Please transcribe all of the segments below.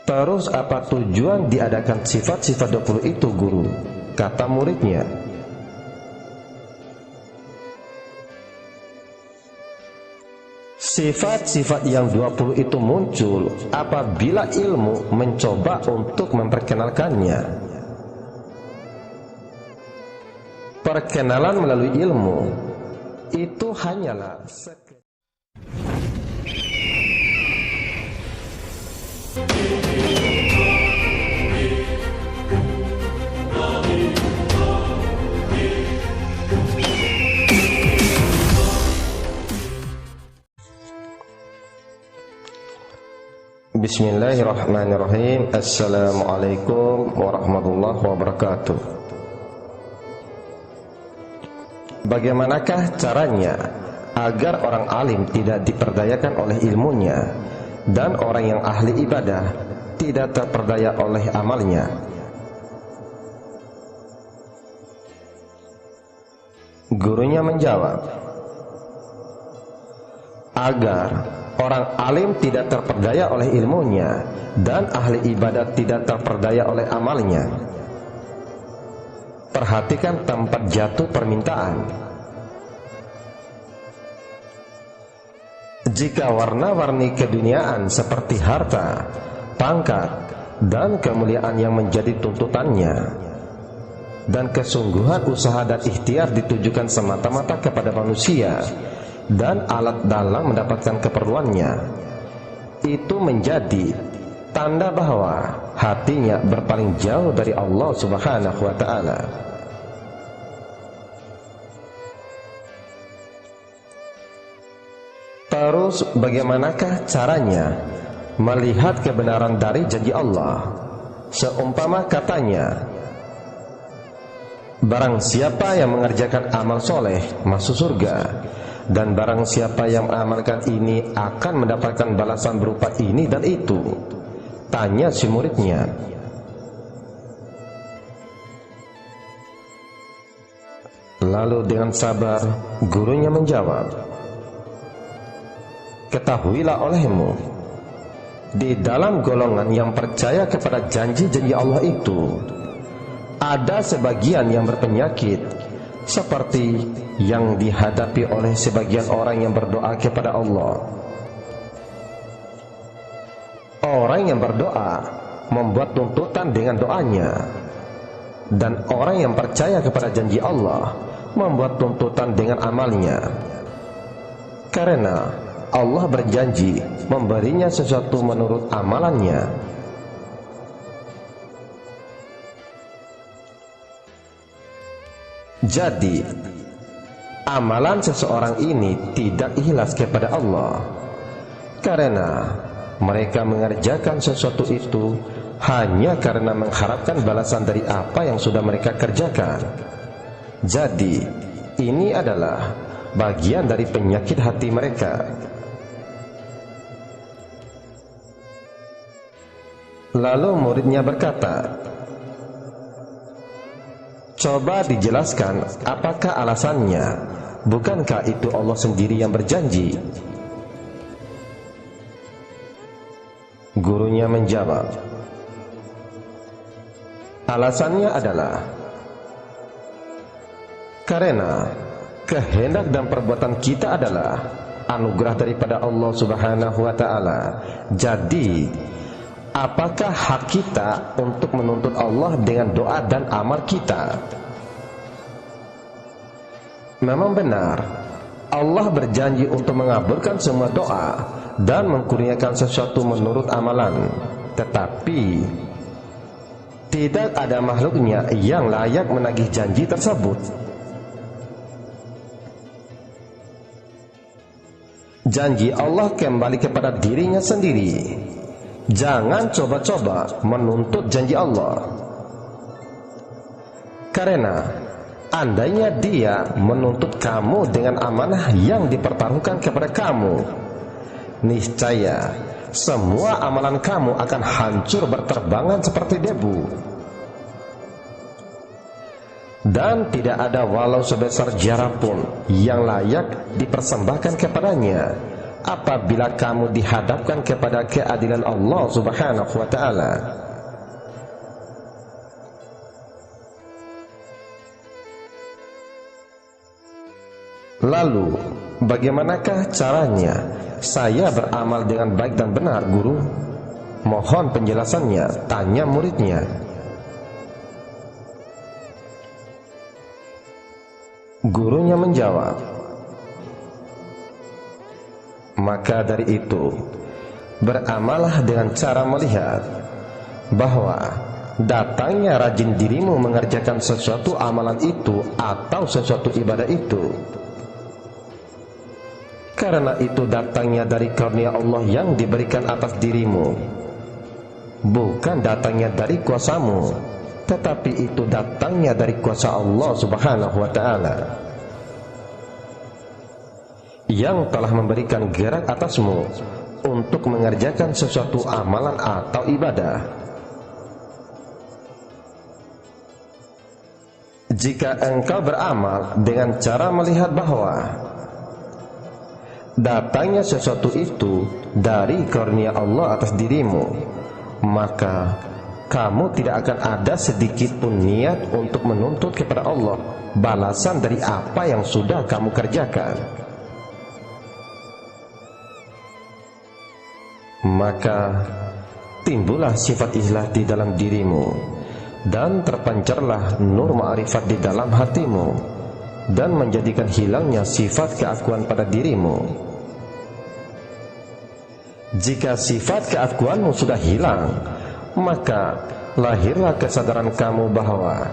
Terus apa tujuan diadakan sifat-sifat 20 itu, guru? Kata muridnya. Sifat-sifat yang 20 itu muncul apabila ilmu mencoba untuk memperkenalkannya. Perkenalan melalui ilmu itu hanyalah Bismillahirrahmanirrahim. Assalamualaikum warahmatullahi wabarakatuh. Bagaimanakah caranya agar orang alim tidak diperdayakan oleh ilmunya dan orang yang ahli ibadah tidak terperdaya oleh amalnya? Gurunya menjawab, agar orang alim tidak terperdaya oleh ilmunya dan ahli ibadat tidak terperdaya oleh amalnya. Perhatikan tempat jatuh permintaan. Jika warna-warni keduniaan seperti harta, pangkat, dan kemuliaan yang menjadi tuntutannya, dan kesungguhan usaha dan ikhtiar ditujukan semata-mata kepada manusia dan alat dalam mendapatkan keperluannya, itu menjadi tanda bahwa hatinya berpaling jauh dari Allah Subhanahu wa ta'ala. Terus bagaimanakah caranya melihat kebenaran dari janji Allah? Seumpama katanya, barang siapa yang mengerjakan amal soleh masuk surga, dan barang siapa yang mengamalkan ini akan mendapatkan balasan berupa ini dan itu. Tanya si muridnya. Lalu dengan sabar gurunya menjawab, ketahuilah olehmu, di dalam golongan yang percaya kepada janji-janji Allah itu ada sebagian yang berpenyakit seperti yang dihadapi oleh sebagian orang yang berdoa kepada Allah. Orang yang berdoa membuat tuntutan dengan doanya, dan orang yang percaya kepada janji Allah membuat tuntutan dengan amalnya. Karena Allah berjanji memberinya sesuatu menurut amalannya. Jadi, amalan seseorang ini tidak ikhlas kepada Allah, karena mereka mengerjakan sesuatu itu hanya karena mengharapkan balasan dari apa yang sudah mereka kerjakan. Jadi, ini adalah bagian dari penyakit hati mereka. Lalu muridnya berkata, coba dijelaskan apakah alasannya? Bukankah itu Allah sendiri yang berjanji? Gurunya menjawab, alasannya adalah karena kehendak dan perbuatan kita adalah anugerah daripada Allah Subhanahu wa ta'ala. Jadi, apakah hak kita untuk menuntut Allah dengan doa dan amal kita? Memang benar, Allah berjanji untuk mengabulkan semua doa dan mengkurniakan sesuatu menurut amalan. Tetapi tidak ada makhluknya yang layak menagih janji tersebut. Janji Allah kembali kepada dirinya sendiri. Jangan coba-coba menuntut janji Allah, karena andainya Dia menuntut kamu dengan amanah yang dipertaruhkan kepada kamu, niscaya semua amalan kamu akan hancur berterbangan seperti debu, dan tidak ada walau sebesar zarah pun yang layak dipersembahkan kepadanya apabila kamu dihadapkan kepada keadilan Allah Subhanahu wa ta'ala. Lalu, bagaimanakah caranya saya beramal dengan baik dan benar, Guru? Mohon penjelasannya, tanya muridnya. Gurunya menjawab, maka dari itu, beramallah dengan cara melihat bahwa datangnya rajin dirimu mengerjakan sesuatu amalan itu atau sesuatu ibadah itu, karena itu datangnya dari karunia Allah yang diberikan atas dirimu, bukan datangnya dari kuasamu, tetapi itu datangnya dari kuasa Allah Subhanahu wa ta'ala, yang telah memberikan gerak atasmu untuk mengerjakan sesuatu amalan atau ibadah. Jika engkau beramal dengan cara melihat bahwa datangnya sesuatu itu dari karunia Allah atas dirimu, maka kamu tidak akan ada sedikit pun niat untuk menuntut kepada Allah balasan dari apa yang sudah kamu kerjakan. Maka timbullah sifat ikhlas di dalam dirimu, dan terpancarlah nur ma'rifat di dalam hatimu, dan menjadikan hilangnya sifat keakuan pada dirimu. Jika sifat keakuanmu sudah hilang, maka lahirlah kesadaran kamu bahwa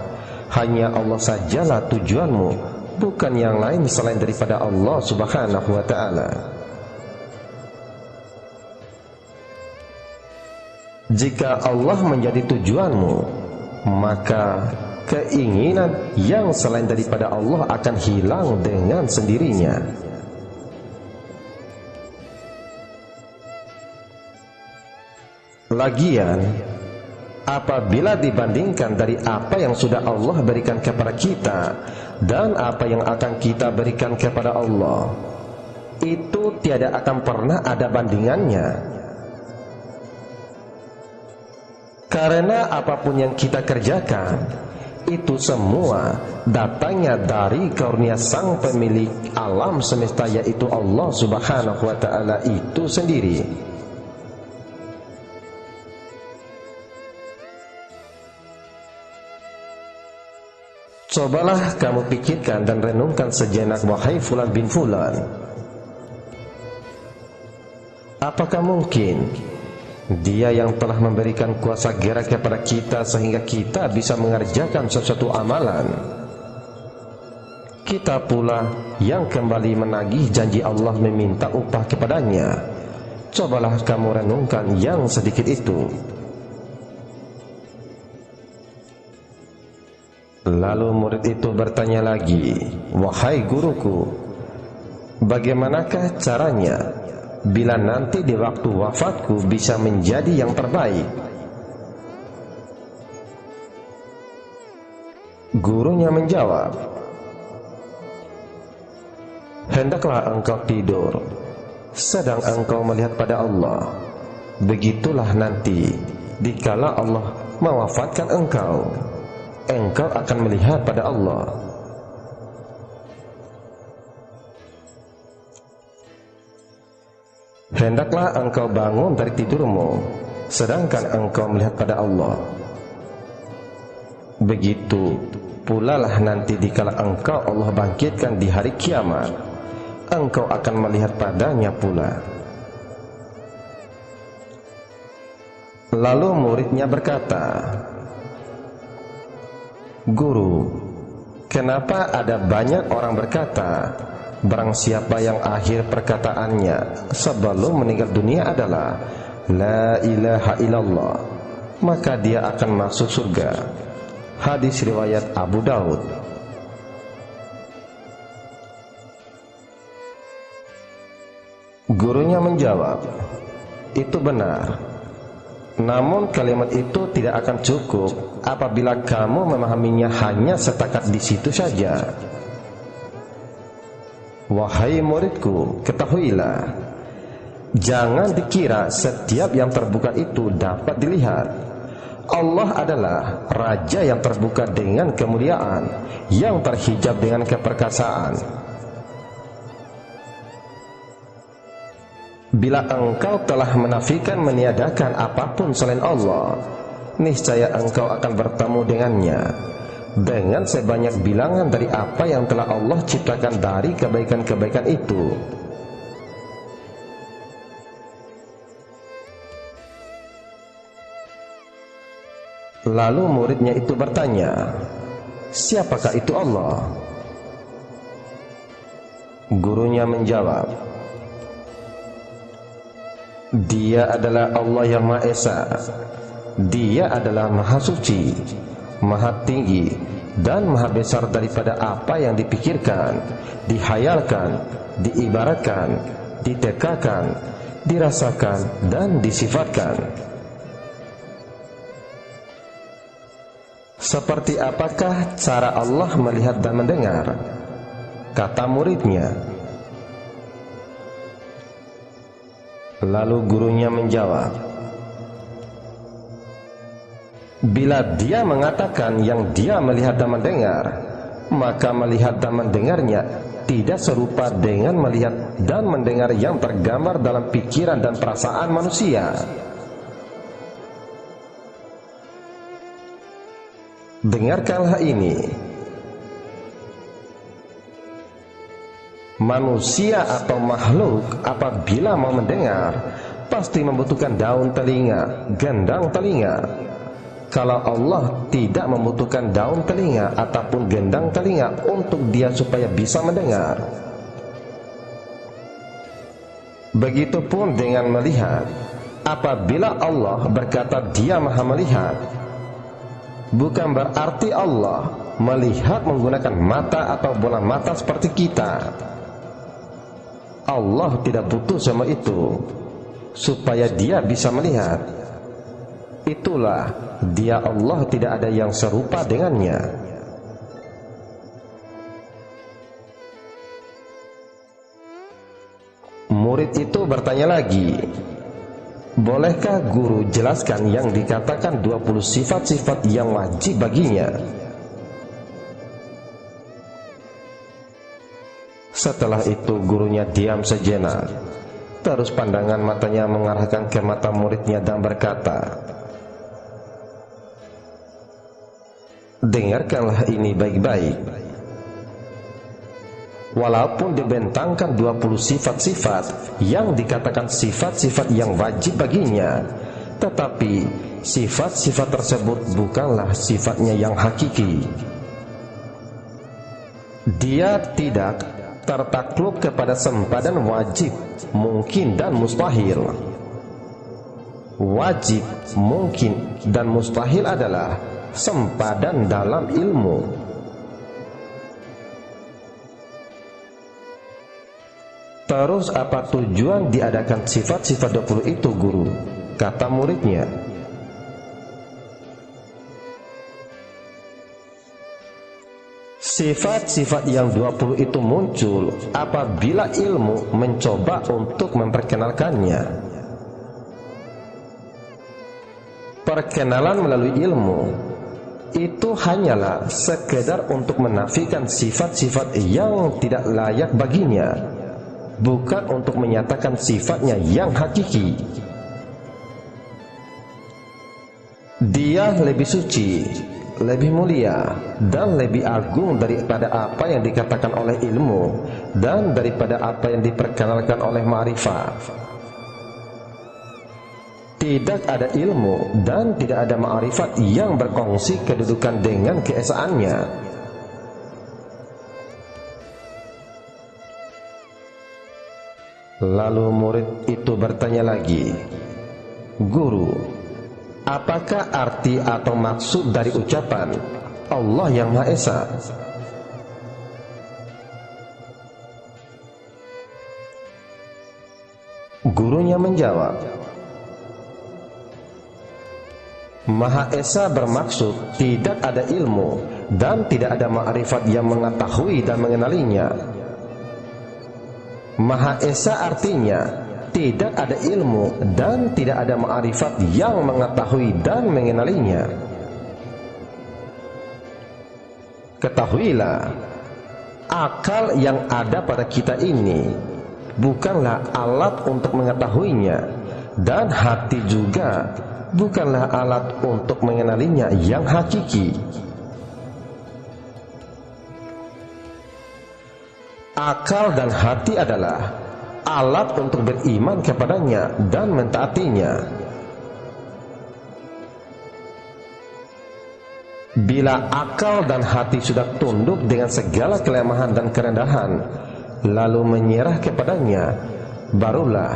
hanya Allah sajalah tujuanmu, bukan yang lain selain daripada Allah Subhanahu wa ta'ala. Jika Allah menjadi tujuanmu, maka keinginan yang selain daripada Allah akan hilang dengan sendirinya. Lagian, apabila dibandingkan dari apa yang sudah Allah berikan kepada kita dan apa yang akan kita berikan kepada Allah, itu tiada akan pernah ada bandingannya. Karena apapun yang kita kerjakan, itu semua datangnya dari karunia sang pemilik alam semesta, yaitu Allah Subhanahu wa ta'ala itu sendiri. Cobalah kamu pikirkan dan renungkan sejenak, wahai fulan bin fulan. Apakah mungkin Dia yang telah memberikan kuasa gerak kepada kita sehingga kita bisa mengerjakan sesuatu amalan, kita pula yang kembali menagih janji Allah meminta upah kepadanya? Cobalah kamu renungkan yang sedikit itu. Lalu murid itu bertanya lagi, wahai guruku, bagaimanakah caranya bila nanti di waktu wafatku bisa menjadi yang terbaik? Gurunya menjawab, hendaklah engkau tidur sedang engkau melihat pada Allah. Begitulah nanti dikala Allah mewafatkan engkau, engkau akan melihat pada Allah. Hendaklah engkau bangun dari tidurmu sedangkan engkau melihat pada Allah. Begitu pula lah nanti dikala engkau Allah bangkitkan di hari kiamat, engkau akan melihat padanya pula. Lalu muridnya berkata, Guru, kenapa ada banyak orang berkata, barang siapa yang akhir perkataannya sebelum meninggal dunia adalah La ilaha illallah, maka dia akan masuk surga? Hadis riwayat Abu Daud. Gurunya menjawab, itu benar. Namun kalimat itu tidak akan cukup apabila kamu memahaminya hanya setakat di situ saja. Wahai muridku, ketahuilah, Jangan dikira setiap yang terbuka itu dapat dilihat. Allah adalah Raja yang terbuka dengan kemuliaan, yang terhijab dengan keperkasaan. Bila engkau telah menafikan, meniadakan apapun selain Allah, niscaya engkau akan bertemu dengannya dengan sebanyak bilangan dari apa yang telah Allah ciptakan dari kebaikan-kebaikan itu. Lalu muridnya itu bertanya, siapakah itu Allah? Gurunya menjawab, Dia adalah Allah yang Maha Esa. Dia adalah Maha Suci, Maha Tinggi, dan Maha Besar daripada apa yang dipikirkan, dihayalkan, diibaratkan, ditekakan, dirasakan, dan disifatkan. Seperti apakah cara Allah melihat dan mendengar? Kata muridnya. Lalu gurunya menjawab, bila dia mengatakan yang dia melihat dan mendengar, maka melihat dan mendengarnya tidak serupa dengan melihat dan mendengar yang tergambar dalam pikiran dan perasaan manusia. Dengarkanlah ini. Manusia atau makhluk apabila mau mendengar, pasti membutuhkan daun telinga, gendang telinga. Kalau Allah tidak membutuhkan daun telinga ataupun gendang telinga untuk dia supaya bisa mendengar. Begitupun dengan melihat. Apabila Allah berkata Dia Maha Melihat, bukan berarti Allah melihat menggunakan mata atau bola mata seperti kita. Allah tidak butuh sama itu supaya Dia bisa melihat. Itulah Dia Allah, tidak ada yang serupa dengannya. Murid itu bertanya lagi, bolehkah guru jelaskan yang dikatakan 20 sifat-sifat yang wajib baginya? Setelah itu gurunya diam sejenak. Terus pandangan matanya mengarahkan ke mata muridnya dan berkata, dengarkanlah ini baik-baik. Walaupun dibentangkan 20 sifat-sifat yang dikatakan sifat-sifat yang wajib baginya, tetapi sifat-sifat tersebut bukanlah sifatnya yang hakiki. Dia tidak tertakluk kepada sempadan wajib, mungkin, dan mustahil. Wajib, mungkin, dan mustahil adalah sempadan dalam ilmu. Terus apa tujuan diadakan sifat-sifat 20 itu, guru? Kata muridnya. Sifat-sifat yang 20 itu muncul apabila ilmu mencoba untuk memperkenalkannya. Perkenalan melalui ilmu itu hanyalah sekedar untuk menafikan sifat-sifat yang tidak layak baginya, bukan untuk menyatakan sifatnya yang hakiki. Dia lebih suci, lebih mulia, dan lebih agung daripada apa yang dikatakan oleh ilmu dan daripada apa yang diperkenalkan oleh ma'rifat. Tidak ada ilmu dan tidak ada ma'rifat yang berkongsi kedudukan dengan keesaannya. Lalu murid itu bertanya lagi, guru, apakah arti atau maksud dari ucapan Allah yang Maha Esa? Gurunya menjawab, Maha Esa bermaksud tidak ada ilmu dan tidak ada ma'rifat yang mengetahui dan mengenalinya. Maha Esa artinya tidak ada ilmu dan tidak ada ma'rifat yang mengetahui dan mengenalinya. Ketahuilah, akal yang ada pada kita ini bukanlah alat untuk mengetahuinya, dan hati juga bukanlah alat untuk mengenalinya yang hakiki. Akal dan hati adalah alat untuk beriman kepadanya dan mentaatinya. Bila akal dan hati sudah tunduk dengan segala kelemahan dan kerendahan, lalu menyerah kepadanya, barulah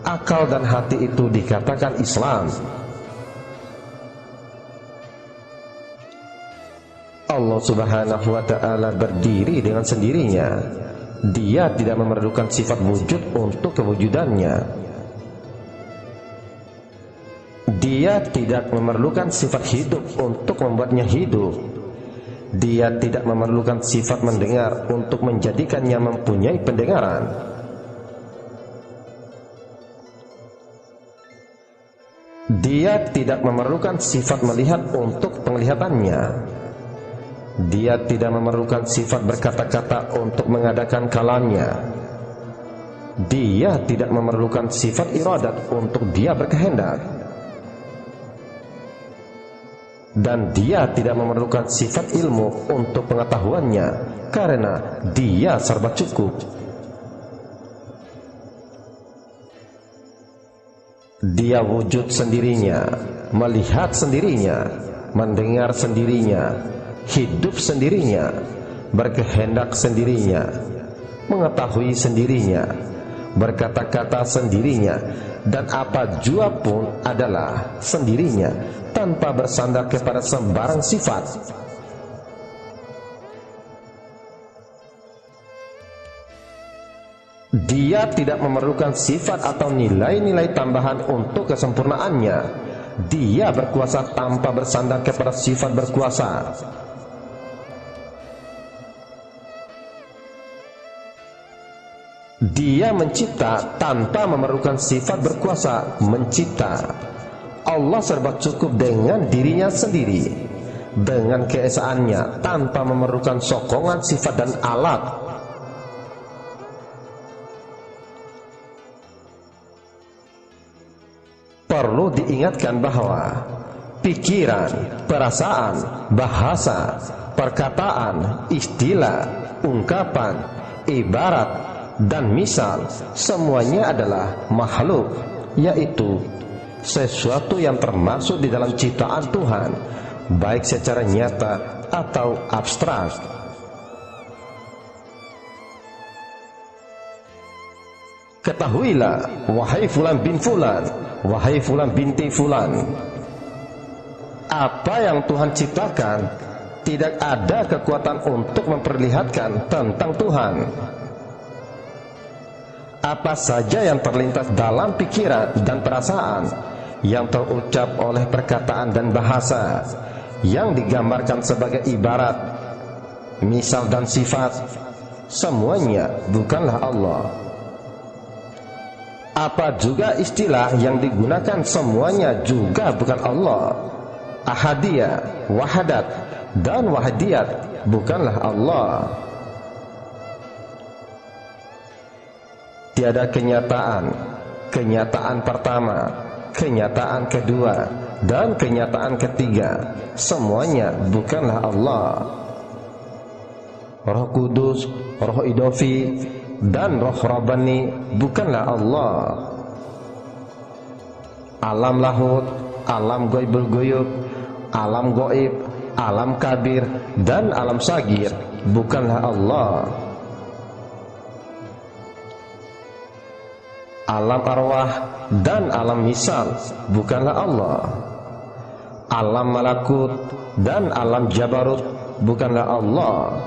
akal dan hati itu dikatakan Islam. Allah Subhanahu wa ta'ala berdiri dengan sendirinya. Dia tidak memerlukan sifat wujud untuk kewujudannya. Dia tidak memerlukan sifat hidup untuk membuatnya hidup. Dia tidak memerlukan sifat mendengar untuk menjadikannya mempunyai pendengaran. Dia tidak memerlukan sifat melihat untuk penglihatannya. Dia tidak memerlukan sifat berkata-kata untuk mengadakan kalamnya. Dia tidak memerlukan sifat iradat untuk dia berkehendak. Dan dia tidak memerlukan sifat ilmu untuk pengetahuannya, karena dia serba cukup. Dia wujud sendirinya, melihat sendirinya, mendengar sendirinya, hidup sendirinya, berkehendak sendirinya, mengetahui sendirinya, berkata-kata sendirinya, dan apa jua pun adalah sendirinya, tanpa bersandar kepada sembarang sifat. Dia tidak memerlukan sifat atau nilai-nilai tambahan untuk kesempurnaannya. Dia berkuasa tanpa bersandar kepada sifat berkuasa. Dia mencipta tanpa memerlukan sifat berkuasa mencipta. Allah serba cukup dengan dirinya sendiri, dengan keesaannya, tanpa memerlukan sokongan sifat dan alat. Perlu diingatkan bahwa pikiran, perasaan, bahasa, perkataan, istilah, ungkapan, ibarat, dan misal, semuanya adalah makhluk, yaitu sesuatu yang termasuk di dalam ciptaan Tuhan, baik secara nyata atau abstrak. Ketahuilah, wahai fulan bin fulan, wahai fulan binti fulan, apa yang Tuhan ciptakan tidak ada kekuatan untuk memperlihatkan tentang Tuhan. Apa saja yang terlintas dalam pikiran dan perasaan, yang terucap oleh perkataan dan bahasa, yang digambarkan sebagai ibarat, misal dan sifat, semuanya bukanlah Allah. Apa juga istilah yang digunakan, semuanya juga bukan Allah. Ahadiyah, wahadat, dan wahadiyat bukanlah Allah. Tiada kenyataan, kenyataan pertama, kenyataan kedua, dan kenyataan ketiga, semuanya bukanlah Allah. Roh Kudus, Roh Idofi, dan Roh Rabbani bukanlah Allah. Alam lahut, alam goibul goyub, alam goib, alam kabir, dan alam sagir bukanlah Allah. Alam arwah dan alam misal bukanlah Allah. Alam malakut dan alam jabarut bukanlah Allah.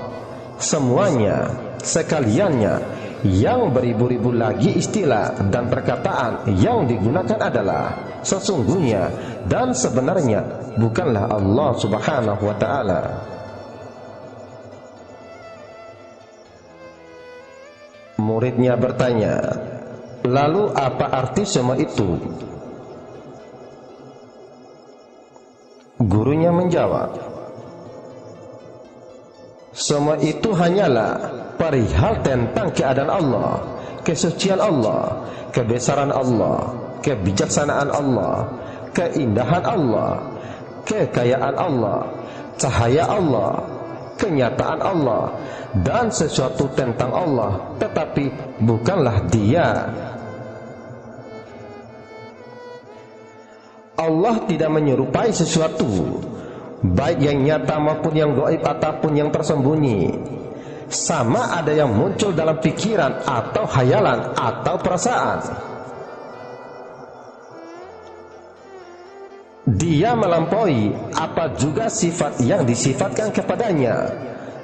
Semuanya, sekaliannya, yang beribu-ribu lagi istilah dan perkataan yang digunakan adalah sesungguhnya dan sebenarnya bukanlah Allah Subhanahu wa ta'ala. Muridnya bertanya, Lalu apa arti semua itu? Gurunya menjawab, semua itu hanyalah perihal tentang keadaan Allah, kesucian Allah, kebesaran Allah, kebijaksanaan Allah, keindahan Allah, kekayaan Allah, cahaya Allah, kenyataan Allah, dan sesuatu tentang Allah, tetapi bukanlah Dia. Allah tidak menyerupai sesuatu, baik yang nyata maupun yang gaib ataupun yang tersembunyi. Sama ada yang muncul dalam pikiran atau khayalan atau perasaan. Dia melampaui apa juga sifat yang disifatkan kepadanya.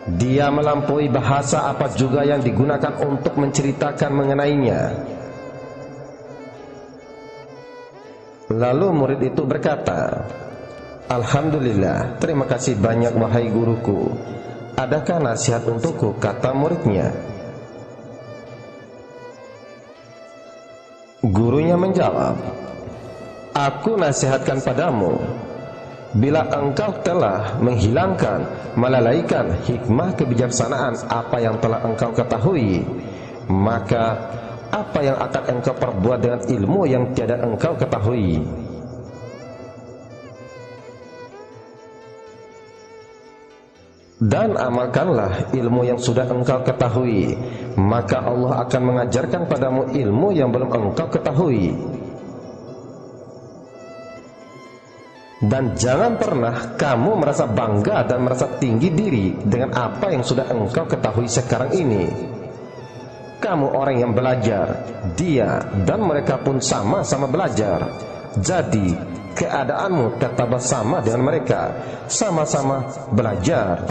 Dia melampaui bahasa apa juga yang digunakan untuk menceritakan mengenainya. Lalu murid itu berkata, Alhamdulillah, terima kasih banyak wahai guruku. Adakah nasihat untukku? Kata muridnya. Gurunya menjawab, aku nasihatkan padamu, bila engkau telah menghilangkan, melalaikan hikmah kebijaksanaan apa yang telah engkau ketahui, maka apa yang akan engkau perbuat dengan ilmu yang tiada engkau ketahui? Dan amalkanlah ilmu yang sudah engkau ketahui, maka Allah akan mengajarkan padamu ilmu yang belum engkau ketahui. Dan jangan pernah kamu merasa bangga dan merasa tinggi diri dengan apa yang sudah engkau ketahui sekarang ini. Kamu orang yang belajar, dia dan mereka pun sama-sama belajar. Jadi keadaanmu tetap sama dengan mereka, sama-sama belajar.